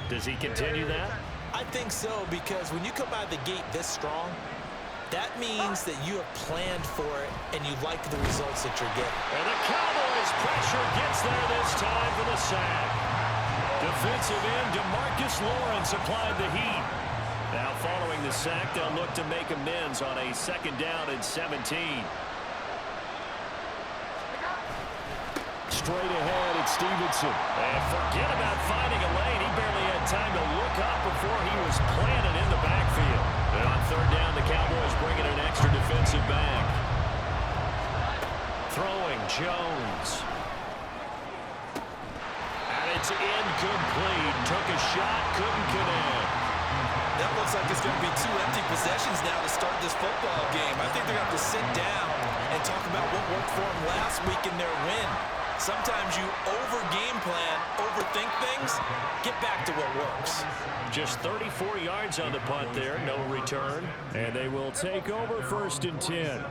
Does he continue that? I think so, because when you come out of the gate this strong, that means that you have planned for it and you like the results that you're getting. And the Cowboys pressure gets there this time for the sack. Defensive end DeMarcus Lawrence applied the heat. Now following the sack, they'll look to make amends on a 2nd down and 17. Straight ahead, it's Stevenson. And forget about finding a lane. He barely had time to look up before he was planted in the backfield. And on 3rd down, the Cowboys bring in an extra defensive back. Throwing Jones. And it's incomplete. Took a shot, couldn't connect. That looks like it's going to be 2 empty possessions now to start this football game. I think they're going to have to sit down and talk about what worked for them last week in their win. Sometimes you over-game plan, overthink things, get back to what works. Just 34 yards on the punt there, no return. And they will take over 1st and 10.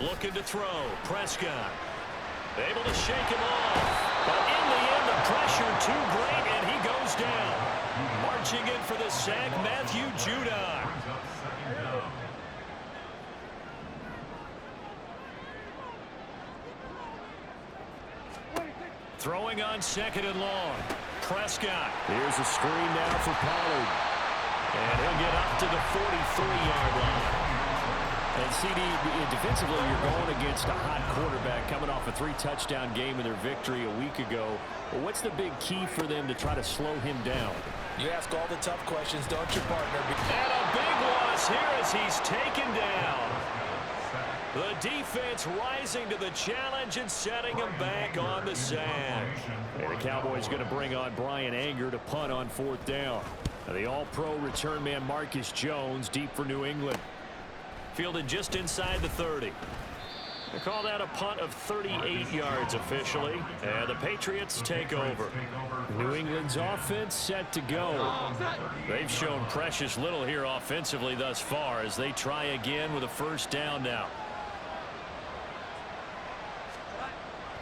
Looking to throw, Prescott. Able to shake him off. But in the end, the pressure too great, and he goes down. Marching in for the sack, Matthew Judon. Throwing on 2nd and long. Prescott. Here's a screen now for Pollard. And he'll get up to the 43-yard line. And CD, defensively, you're going against a hot quarterback coming off a 3-touchdown game in their victory a week ago. Well, what's the big key for them to try to slow him down? You ask all the tough questions, don't you, partner? And a big loss here as he's taken down. The defense rising to the challenge and setting him back on the sack. And the Cowboys going to bring on Brian Anger to punt on 4th down. Now the all-pro return man Marcus Jones deep for New England. Fielded just inside the 30. They call that a punt of 38 yards officially. And the Patriots take over. New England's offense set to go. They've shown precious little here offensively thus far as they try again with a 1st down now.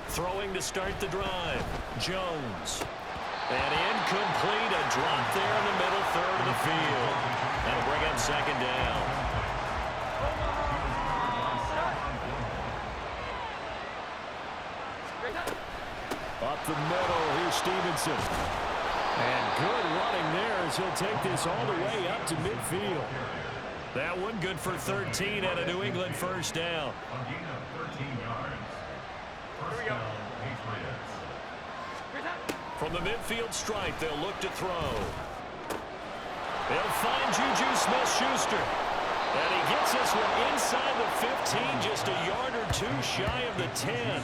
Throwing to start the drive. Jones. And incomplete. A drop there in the middle 3rd of the field. That'll bring up 2nd down. Up the middle, here's Stevenson. And good running there as he'll take this all the way up to midfield. That one good for 13 at a New England 1st down. From the midfield stripe, they'll look to throw. They'll find Juju Smith-Schuster. And he gets this one inside the 15, just a yard or 2 shy of the 10.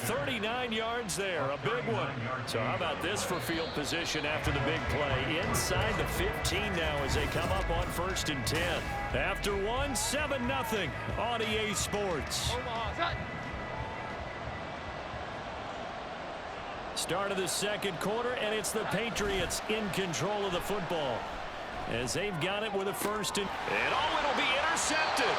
39 yards there, a big one. So how about this for field position after the big play? Inside the 15 now as they come up on 1st and 10. After one, 7-0 on EA Sports. Start of the 2nd quarter, and it's the Patriots in control of the football. As they've got it with a 1st and it'll be intercepted.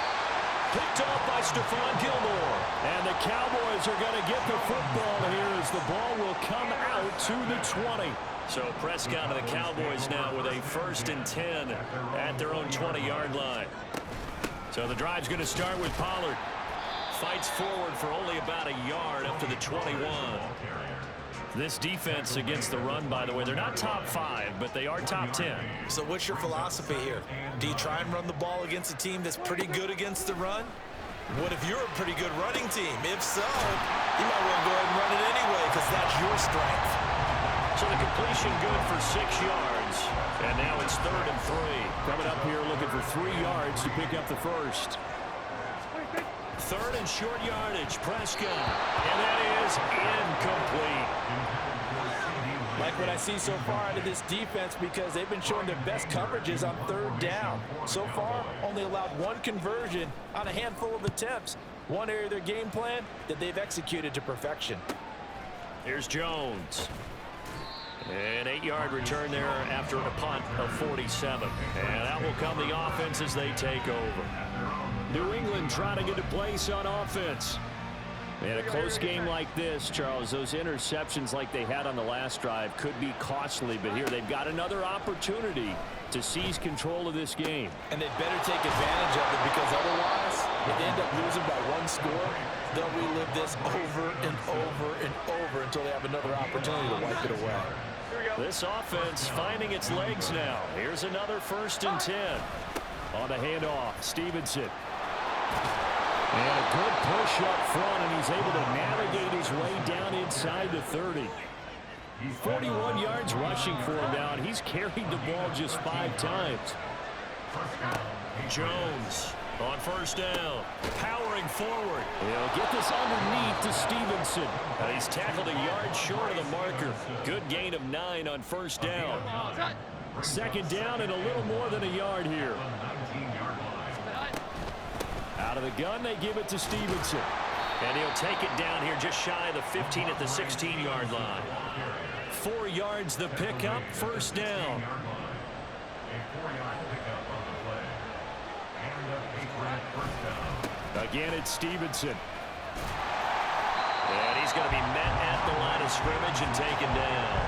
Picked off by Stephon Gilmore. And the Cowboys are going to get the football here as the ball will come out to the 20. So Prescott and the Cowboys now with a 1st and 10 at their own 20-yard line. So the drive's going to start with Pollard. Fights forward for only about a yard up to the 21. This defense against the run, by the way, they're not top 5, but they are top 10. So what's your philosophy here? Do you try and run the ball against a team that's pretty good against the run? What if you're a pretty good running team? If so, you might want to go ahead and run it anyway because that's your strength. So the completion good for 6 yards. And now it's 3rd and 3. Coming up here looking for 3 yards to pick up the 1st. 3rd and short yardage, Prescott. And that is incomplete. Like what I see so far out of this defense because they've been showing their best coverages on 3rd down. So far, only allowed 1 conversion on a handful of attempts. One area of their game plan that they've executed to perfection. Here's Jones. An 8-yard return there after a punt of 47. And that will come the offense as they take over. New England trying to get a place on offense. In a close game like this, Charles, those interceptions like they had on the last drive could be costly, but here they've got another opportunity to seize control of this game. And they'd better take advantage of it, because otherwise, if they end up losing by one score, they'll relive this over and over and over until they have another opportunity to wipe it away. This offense finding its legs now. Here's another 1st and 10. On the handoff, Stevenson. And a good push up front, and he's able to navigate his way down inside the 30. 41 yards rushing for him now, and he's carried the ball just 5 times. Jones on 1st down, powering forward. He'll get this underneath to Stevenson. He's tackled a yard short of the marker. Good gain of 9 on 1st down. 2nd down and a little more than a yard here. Out of the gun, they give it to Stevenson. And he'll take it down here just shy of the 15 at the 16-yard line. 4 yards the pickup, 1st down. Again, it's Stevenson. And he's going to be met at the line of scrimmage and taken down.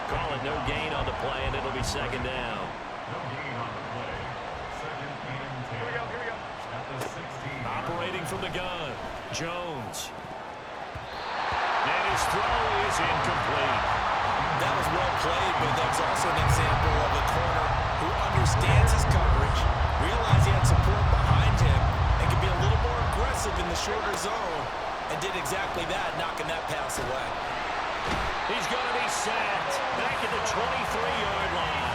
Call it no gain on the play, and it'll be 2nd down. Operating from the gun, Jones. And his throw is incomplete. That was well played, but that's also an example of a corner who understands his coverage, realized he had support behind him, and can be a little more aggressive in the shorter zone, and did exactly that, knocking that pass away. He's going to be sacked back at the 23-yard line.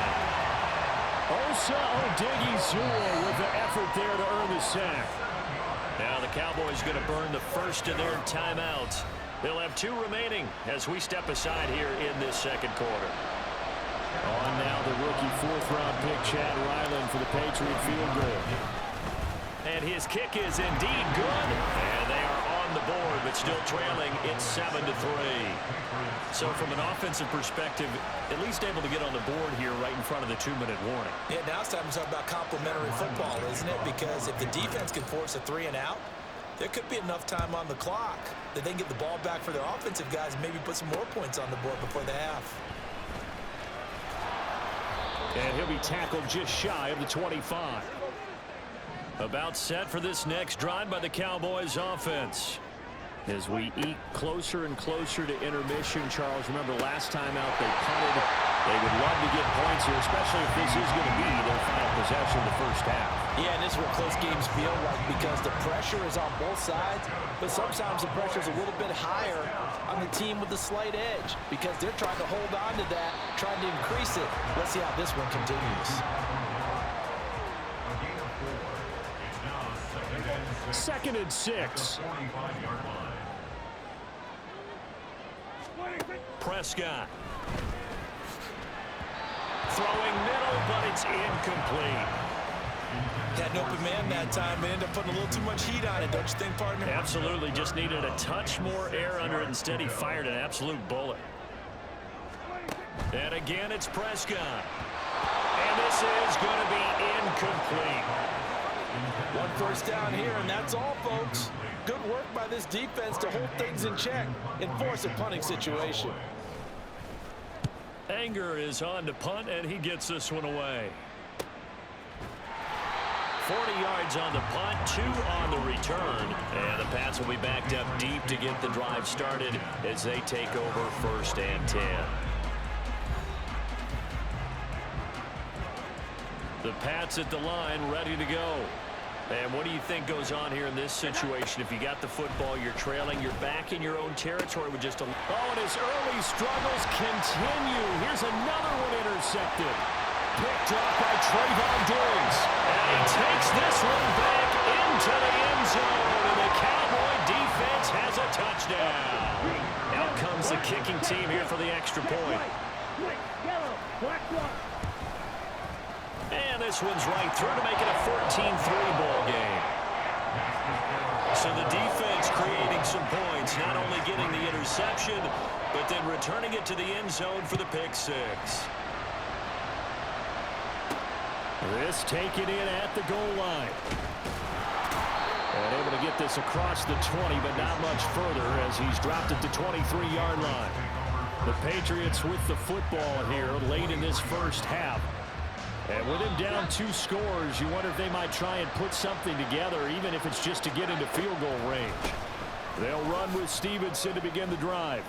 Osa Odighizuwa with the effort there to earn the sack. Now the Cowboys going to burn the first of their timeouts. They'll have 2 remaining as we step aside here in this 2nd quarter. On now the rookie 4th-round pick Chad Ryland for the Patriot field goal. And his kick is indeed good. And they are on the board, but still trailing. It's 7-3. So from an offensive perspective, at least able to get on the board here right in front of the 2-minute warning. Yeah, now it's time to talk about complementary football, isn't it? Because if the defense can force a 3 and out, there could be enough time on the clock that they can get the ball back for their offensive guys and maybe put some more points on the board before the half. And he'll be tackled just shy of the 25. About set for this next drive by the Cowboys offense. As we eke closer and closer to intermission, Charles, remember last time out they punted. They would love to get points here, especially if this is going to be their final possession of the first half. Yeah, and this is what close games feel like, because the pressure is on both sides, but sometimes the pressure is a little bit higher on the team with the slight edge, because they're trying to hold on to that, trying to increase it. Let's see how this one continues. 2nd and 6. Prescott. Throwing middle, but it's incomplete. Had an open man that time, but ended up putting a little too much heat on it, don't you think, partner? Absolutely, just needed a touch more air under it. Instead, he fired an absolute bullet. And again, it's Prescott. And this is going to be incomplete. 1 first down here, and that's all, folks. Good work by this defense to hold things in check and force a punting situation. Anger is on to punt, and he gets this one away. 40 yards on the punt, 2 on the return. And the Pats will be backed up deep to get the drive started as they take over 1st and 10. The Pats at the line, ready to go. And what do you think goes on here in this situation? If you got the football, you're trailing, you're back in your own territory with just a... Oh, and his early struggles continue. Here's another one intercepted. Picked up by Trayvon Diggs. And he takes this one back into the end zone. And the Cowboy defense has a touchdown. Out comes the kicking team here for the extra point. And this one's right through to make it a 14-3 ball game. So the defense creating some points, not only getting the interception, but then returning it to the end zone for the pick 6. This taken in at the goal line. And able to get this across the 20, but not much further as he's dropped it to 23-yard line. The Patriots with the football here late in this first half. And with him down 2 scores, you wonder if they might try and put something together, even if it's just to get into field goal range. They'll run with Stevenson to begin the drive.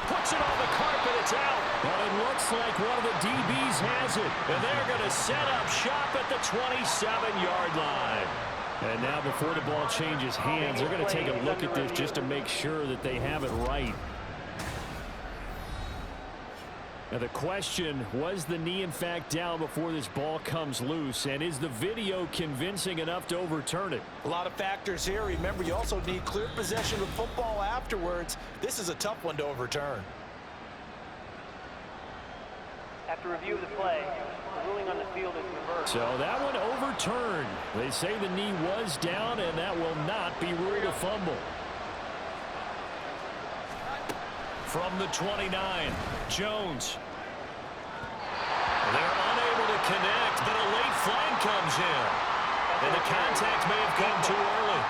Puts it on the carpet, it's out. But it looks like one of the DBs has it. And they're going to set up shop at the 27-yard line. And now before the ball changes hands, they're going to take a look at this just to make sure that they have it right. Now the question, was the knee in fact down before this ball comes loose? And is the video convincing enough to overturn it? A lot of factors here. Remember, you also need clear possession of the football afterwards. This is a tough one to overturn. After review of the play, the ruling on the field is reversed. So that one overturned. They say the knee was down, and that will not be ruled a fumble. From the 29, Jones. They're unable to connect, but a late flag comes in. And the contact may have come too early.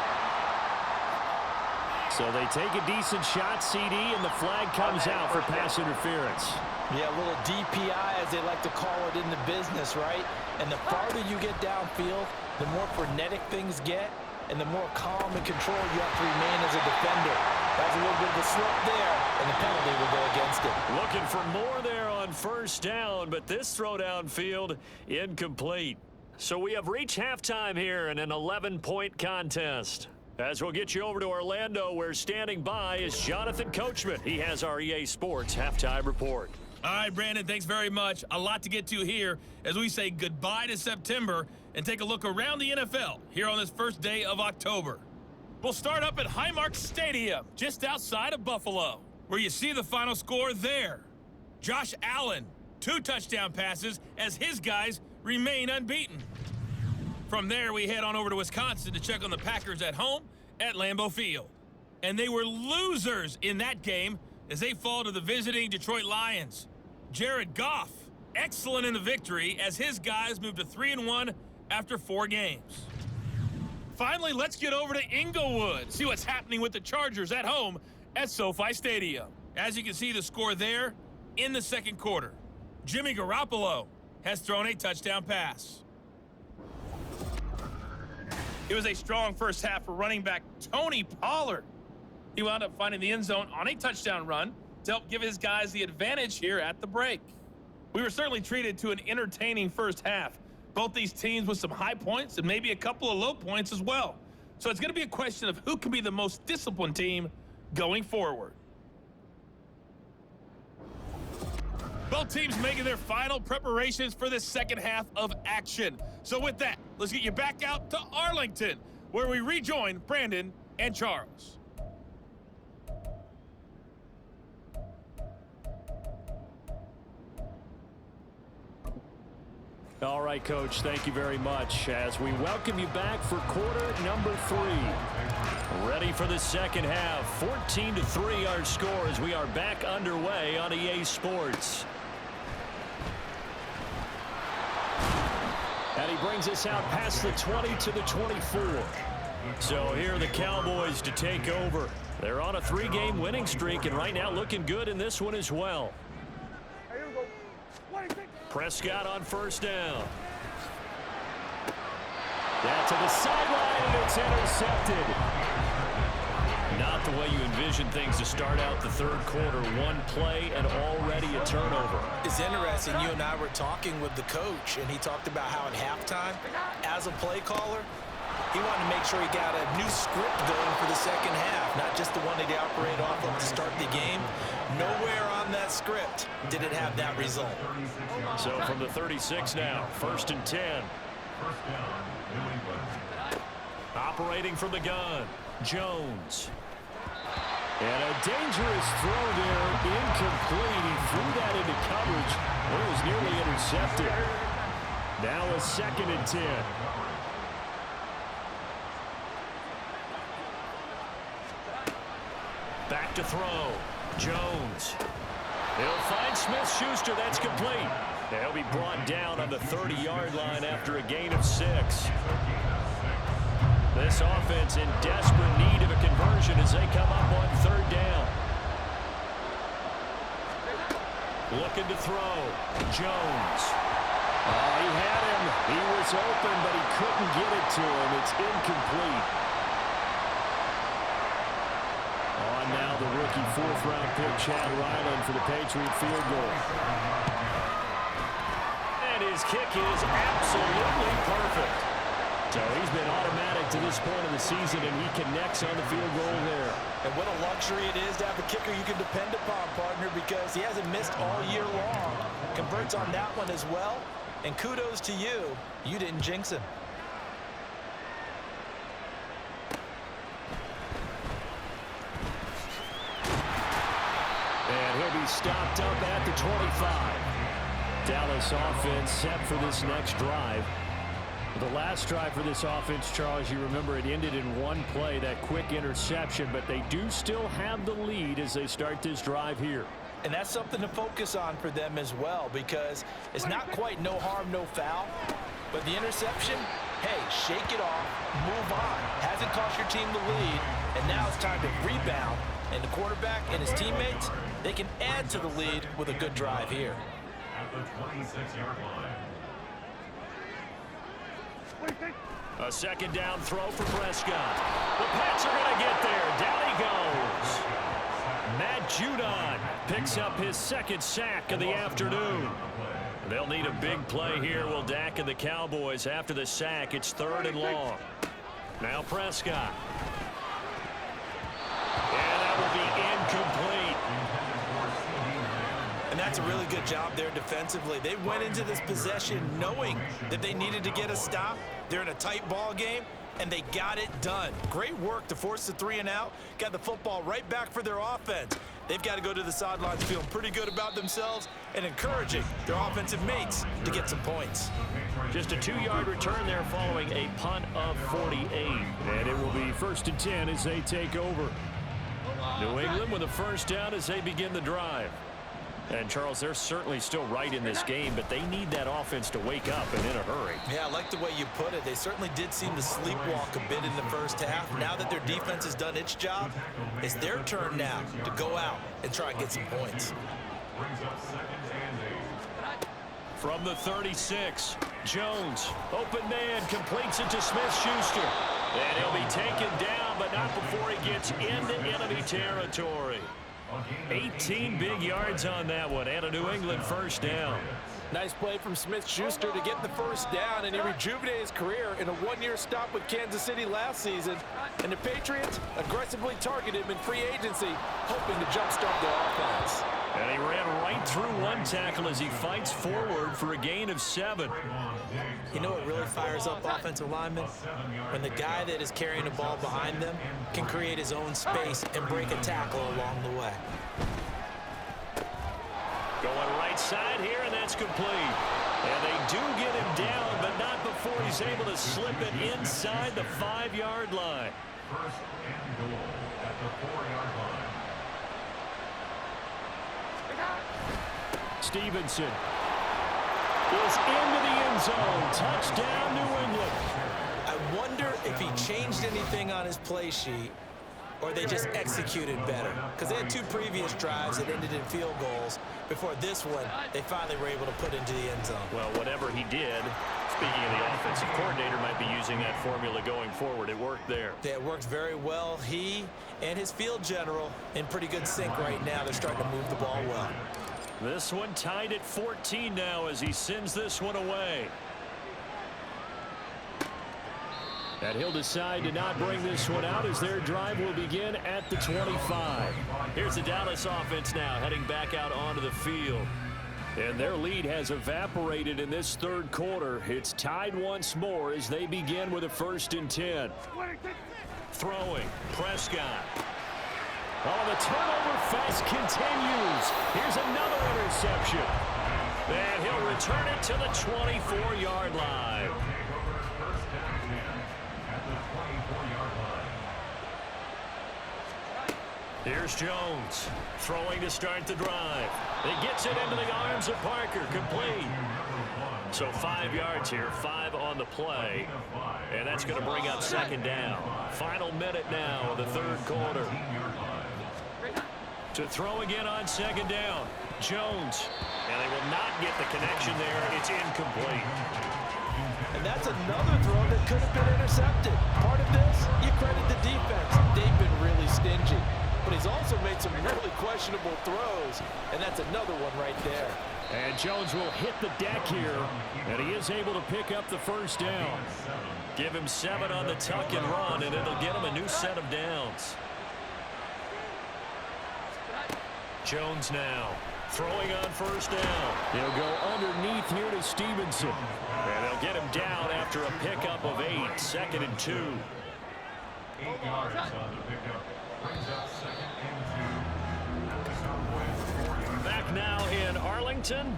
So they take a decent shot, CD, and the flag comes out for pass interference. Yeah, a little DPI, as they like to call it in the business, right? And the farther you get downfield, the more frenetic things get, and the more calm and control you have to remain as a defender. That's a little bit of a slip there, and the penalty will go against it. Looking for more there on first down, but this throw downfield incomplete. So we have reached halftime here in an 11-point contest. As we'll get you over to Orlando, where standing by is Jonathan Coachman. He has our EA Sports halftime report. All right, Brandon, thanks very much. A lot to get to here as we say goodbye to September and take a look around the NFL here on this first day of October. We'll start up at Highmark Stadium, just outside of Buffalo, where you see the final score there. Josh Allen, 2 touchdown passes as his guys remain unbeaten. From there, we head on over to Wisconsin to check on the Packers at home at Lambeau Field. And they were losers in that game as they fall to the visiting Detroit Lions. Jared Goff, excellent in the victory as his guys move to 3-1 after 4 games. Finally, let's get over to Inglewood, see what's happening with the Chargers at home at SoFi Stadium. As you can see, the score there in the second quarter. Jimmy Garoppolo has thrown a touchdown pass. It was a strong first half for running back Tony Pollard. He wound up finding the end zone on a touchdown run to help give his guys the advantage here at the break. We were certainly treated to an entertaining first half. Both these teams with some high points and maybe a couple of low points as well. So it's going to be a question of who can be the most disciplined team going forward. Both teams making their final preparations for this second half of action. So with that, let's get you back out to Arlington, where we rejoin Brandon and Charles. All right, Coach, thank you very much as we welcome you back for quarter number 3. Ready for the second half. 14-3 our score as we are back underway on EA Sports. And he brings us out past the 20 to the 24. So here are the Cowboys to take over. They're on a 3-game winning streak and right now looking good in this one as well. Prescott on first down. That to the sideline, and it's intercepted. Not the way you envision things to start out the third quarter. 1 play and already a turnover. It's interesting. You and I were talking with the coach, and he talked about how at halftime, as a play caller, he wanted to make sure he got a new script going for the second half, not just the one that he operated off of to start the game. Nowhere on that script did it have that result. So from the 36 now, 1st and 10. Operating from the gun, Jones. And a dangerous throw there, incomplete. He threw that into coverage. It was nearly intercepted. Now a 2nd and 10. Back to throw. Jones. He'll find Smith-Schuster. That's complete. They'll be brought down on the 30-yard line after a gain of 6. The This offense in desperate need of a conversion as they come up on third down. Looking to throw. Jones. Oh, he had him. He was open, but he couldn't get it to him. It's incomplete. On now the rookie fourth-round pick, Chad Ryland, for the Patriot field goal. And his kick is absolutely perfect. So he's been automatic to this point of the season, and he connects on the field goal there. And what a luxury it is to have a kicker you can depend upon, partner, because he hasn't missed all year long. Converts on that one as well. And kudos to you. You didn't jinx him. And he'll be stopped up at the 25. Dallas offense set for this next drive. The last drive for this offense, Charles, you remember it ended in one play, that quick interception, but they do still have the lead as they start this drive here. And that's something to focus on for them as well, because it's not quite no harm, no foul. But the interception, hey, shake it off, move on. Hasn't cost your team the lead, and now it's time to rebound. And the quarterback and his teammates, they can add to the lead with a good drive here. At the 26-yard line. A second down throw for Prescott. The Pats are going to get there. Down he goes. Matt Judon picks up his second sack of the afternoon. They'll need a big play here, will Dak and the Cowboys. After the sack, it's third and long. Now Prescott. And that will be incomplete. And that's a really good job there defensively. They went into this possession knowing that they needed to get a stop. They're in a tight ball game, and they got it done. Great work to force the 3 and out. Got the football right back for their offense. They've got to go to the sidelines feeling pretty good about themselves and encouraging their offensive mates to get some points. Just a 2-yard return there following a punt of 48. And it will be 1st and 10 as they take over. New England with a first down as they begin the drive. And, Charles, they're certainly still right in this game, but they need that offense to wake up and in a hurry. Yeah, I like the way you put it. They certainly did seem to sleepwalk a bit in the first half. Now that their defense has done its job, it's their turn now to go out and try and get some points. From the 36, Jones, open man, completes it to Smith-Schuster. And he'll be taken down, but not before he gets into enemy territory. 18 big yards on that one, and a New England first down. Nice play from Smith-Schuster to get the first down, and he rejuvenated his career in a one-year stop with Kansas City last season. And the Patriots aggressively targeted him in free agency, hoping to jumpstart their offense. And he ran right through one tackle as he fights forward for a gain of 7. You know what really fires up offensive linemen? When the guy that is carrying the ball behind them can create his own space and break a tackle along the way. Going right side here, and that's complete. And they do get him down, but not before he's able to slip it inside the 5-yard line. First and goal at the 4-yard line. Stevenson is into the end zone. Touchdown, New England. I wonder if he changed anything on his play sheet or they just executed better. Because they had 2 previous drives that ended in field goals. Before this one, they finally were able to put into the end zone. Well, whatever he did, speaking of the offensive coordinator, might be using that formula going forward. It worked there. Yeah, it worked very well. He and his field general in pretty good sync right now. They're starting to move the ball well. This one tied at 14 now as he sends this one away. And he'll decide to not bring this one out as their drive will begin at the 25. Here's the Dallas offense now heading back out onto the field. And their lead has evaporated in this third quarter. It's tied once more as they begin with a 1st and 10. Throwing, Prescott. Oh, the turnover fest continues. Here's another interception. And he'll return it to the 24-yard line. Here's Jones throwing to start the drive. He gets it into the arms of Parker, complete. So 5 yards here, 5 on the play, and that's going to bring up second down. Final minute now of the third quarter. To throw again on second down, Jones, and they will not get the connection there. It's incomplete. And that's another throw that could have been intercepted. Part of this, you credit the defense. They've been really stingy. But he's also made some really questionable throws, and that's another one right there. And Jones will hit the deck here, and he is able to pick up the first down. Give him 7 on the tuck and run, and it'll get him a new set of downs. Jones now throwing on first down. He'll go underneath here to Stevenson. And they'll get him down after a pickup of 8. 2nd and 2. 8 yards on the pickup. Brings up 2nd and 2. Cowboys 4 yards. Back now in Arlington.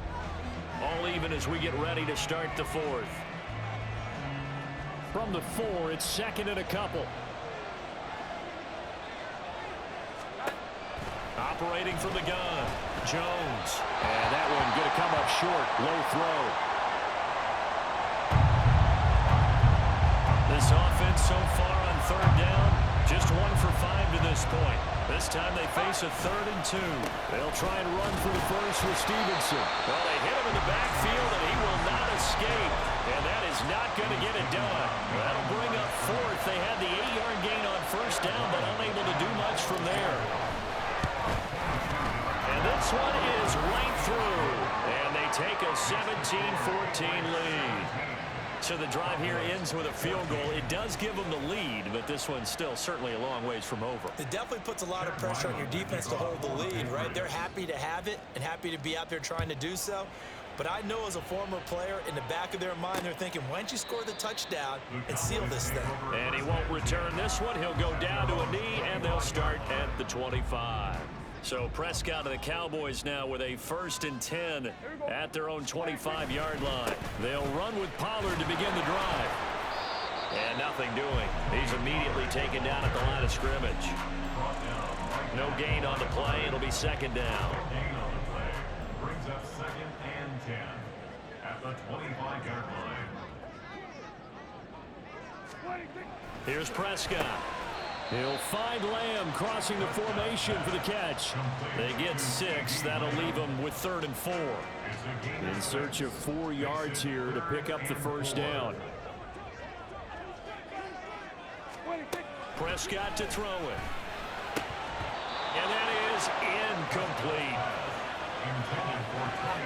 All even as we get ready to start the 4th. From the 4, it's 2nd and a couple. Operating from the gun, Jones. And that one going to come up short. Low throw. This offense so far on 3rd down, just 1 for 5 to this point. This time they face a 3rd and 2. They'll try and run for the first with Stevenson. Well, they hit him in the backfield, and he will not escape. And that is not going to get it done. That'll bring up 4th. They had the 8-yard gain on first down, but unable to do much from there. And this one is right through. And they take a 17-14 lead. So the drive here ends with a field goal. It does give them the lead, but this one's still certainly a long ways from over. It definitely puts a lot of pressure on your defense to hold the lead, right? They're happy to have it and happy to be out there trying to do so. But I know as a former player, in the back of their mind, they're thinking, why don't you score the touchdown and seal this thing? And he won't return this one. He'll go down to a knee, and they'll start at the 25. So Prescott and the Cowboys now with a 1st and 10 at their own 25-yard line. They'll run with Pollard to begin the drive. And nothing doing. He's immediately taken down at the line of scrimmage. No gain on the play. It'll be 2nd down. Gain on the play. Brings up 2nd and 10 at the 25-yard line. Here's Prescott. He'll find Lamb crossing the formation for the catch. They get 6. That'll leave them with 3rd and 4. In search of 4 yards here to pick up the first down. Prescott to throw it. And that is incomplete.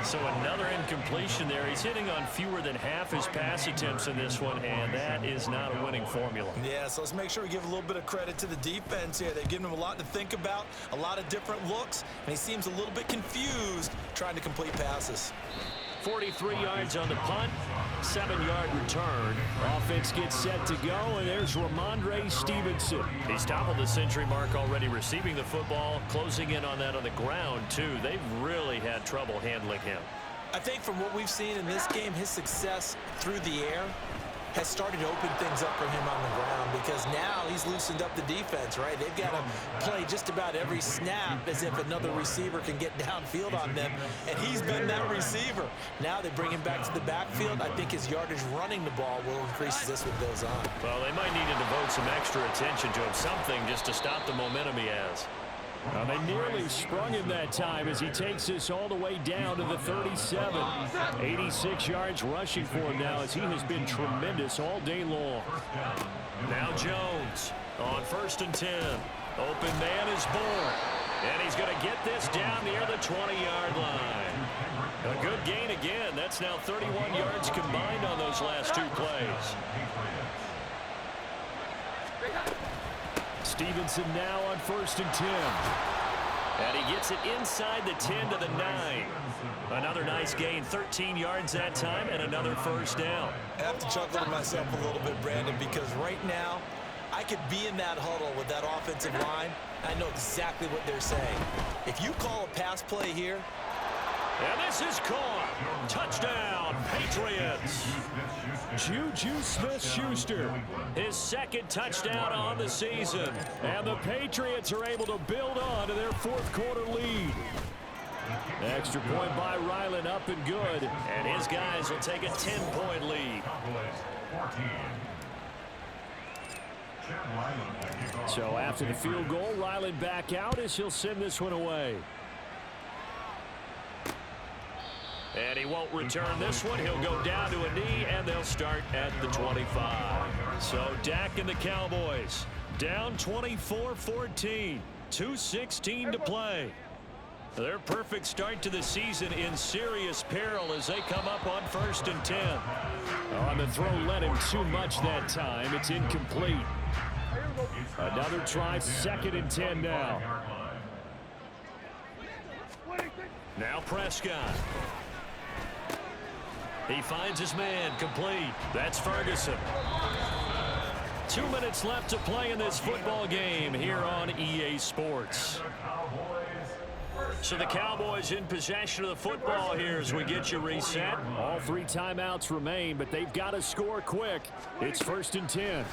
So another incompletion there. He's hitting on fewer than half his pass attempts in this one, and that is not a winning formula. Yeah, so let's make sure we give a little bit of credit to the defense here. They've given him a lot to think about, a lot of different looks, and he seems a little bit confused trying to complete passes. 43 yards on the punt, 7-yard return. Offense gets set to go, and there's Ramondre Stevenson. He's toppled the century mark already receiving the football, closing in on that on the ground, too. They've really had trouble handling him. I think from what we've seen in this game, his success through the air has started to open things up for him on the ground because now he's loosened up the defense, right? They've got to play just about every snap as if another receiver can get downfield on them, and he's been that receiver. Now they bring him back to the backfield. I think his yardage running the ball will increase as this one goes on. Well, they might need to devote some extra attention to him, something just to stop the momentum he has. Well, they nearly sprung him that time as he takes this all the way down to the 37. 86 yards rushing for him now as he has been tremendous all day long. Now Jones on 1st and 10. Open man is born. And he's going to get this down near the 20-yard line. A good gain again. That's now 31 yards combined on those last 2 plays. Stevenson now on 1st and 10. And he gets it inside the 10 to the 9. Another nice gain, 13 yards that time, and another first down. I have to chuckle to myself a little bit, Brandon, because right now I could be in that huddle with that offensive line. I know exactly what they're saying. If you call a pass play here, And this is caught. Touchdown, Patriots. Juju Smith-Schuster, his second touchdown on the season. And the Patriots are able to build on to their fourth quarter lead. Extra point by Ryland, up and good. And his guys will take a 10-point lead. So after the field goal, Ryland back out as he'll send this one away. And he won't return this one. He'll go down to a knee, and they'll start at the 25. So Dak and the Cowboys down 24-14. 2:16 to play. Their perfect start to the season in serious peril as they come up on 1st and 10. On the throw led him too much that time. It's incomplete. Another try, 2nd and 10 now. Now Prescott. He finds his man, complete. That's Ferguson. 2 minutes left to play in this football game here on EA Sports. So the Cowboys in possession of the football here as we get you reset. All 3 timeouts remain, but they've got to score quick. It's 1st and 10.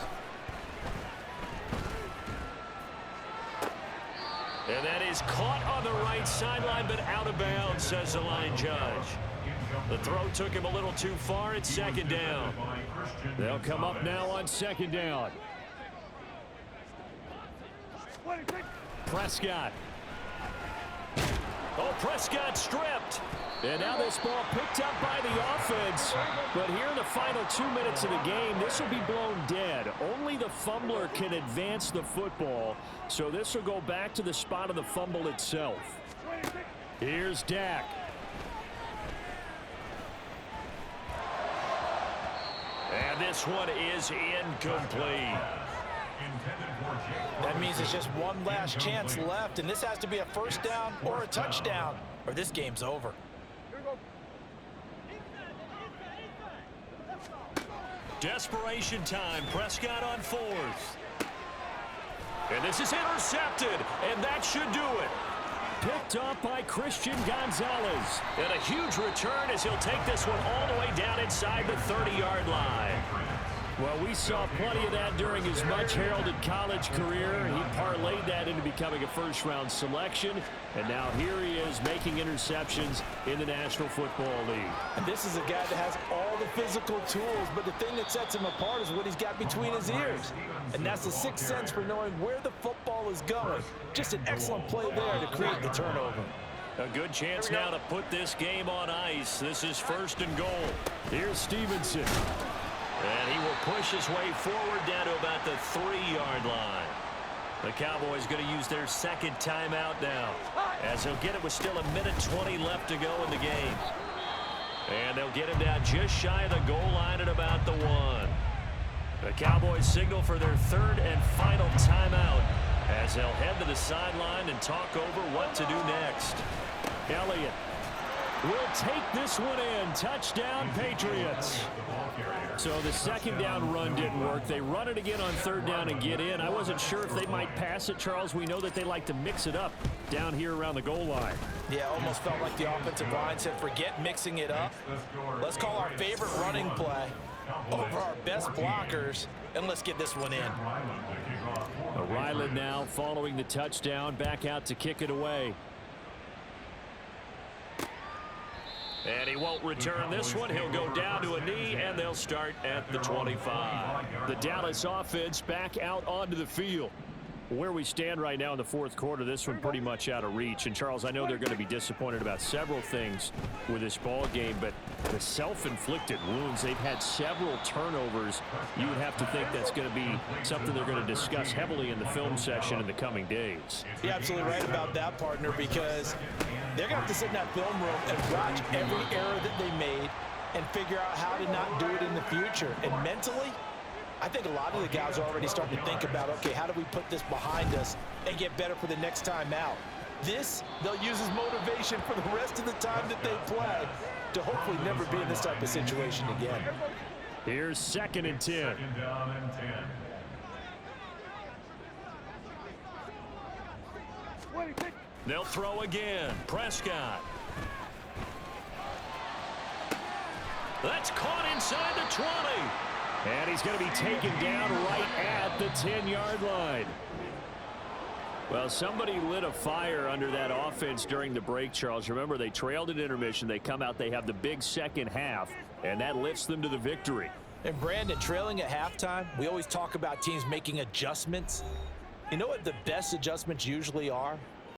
And that is caught on the right sideline, but out of bounds, says the line judge. The throw took him a little too far. It's 2nd down. They'll come up now on 2nd down. Prescott. Oh, Prescott stripped. And now this ball picked up by the offense. But here in the final 2 minutes of the game, this will be blown dead. Only the fumbler can advance the football. So this will go back to the spot of the fumble itself. Here's Dak. And this one is incomplete. That means it's just one last chance left, and this has to be a 1st down or a touchdown, or this game's over. Desperation time. Prescott on 4th. And this is intercepted, and that should do it. Picked off by Christian Gonzalez. And a huge return as he'll take this one all the way down inside the 30-yard line. Well, we saw plenty of that during his much-heralded college career. He parlayed that into becoming a first-round selection. And now here he is making interceptions in the National Football League. And this is a guy that has all the physical tools, but the thing that sets him apart is what he's got between his ears. And that's the 6th sense for knowing where the football is going. Just an excellent play there to create the turnover. A good chance now to put this game on ice. This is 1st and goal. Here's Stevenson. And he will push his way forward down to about the 3-yard line. The Cowboys going to use their 2nd timeout now, as he'll get it with still 1:20 left to go in the game. And they'll get him down just shy of the goal line at about the 1. The Cowboys signal for their 3rd and final timeout, as they'll head to the sideline and talk over what to do next. Elliott will take this one in. Touchdown, Patriots. So the 2nd down run didn't work. They run it again on 3rd down and get in. I wasn't sure if they might pass it, Charles. We know that they like to mix it up down here around the goal line. Yeah, almost felt like the offensive line said, forget mixing it up. Let's call our favorite running play over our best blockers, and let's get this one in. Ryland now following the touchdown, back out to kick it away. And he won't return this one. He'll go down to a knee, and they'll start at the 25. The Dallas offense back out onto the field. Where we stand right now in the 4th quarter, this one pretty much out of reach. And, Charles, I know they're going to be disappointed about several things with this ball game, but the self-inflicted wounds, they've had several turnovers. You would have to think that's going to be something they're going to discuss heavily in the film session in the coming days. You're absolutely right about that, partner, because they're going to have to sit in that film room and watch every error that they made and figure out how to not do it in the future. And mentally, I think a lot of the guys are already starting to think about, okay, how do we put this behind us and get better for the next time out? This, they'll use as motivation for the rest of the time that they play to hopefully never be in this type of situation again. Here's 2nd and 10. 2nd down and 10. They'll throw again. Prescott. That's caught inside the 20. And he's going to be taken down right at the 10-yard line. Well, somebody lit a fire under that offense during the break, Charles. Remember, they trailed at intermission. They come out, they have the big second half, and that lifts them to the victory. And Brandon, trailing at halftime, we always talk about teams making adjustments. You know what the best adjustments usually are?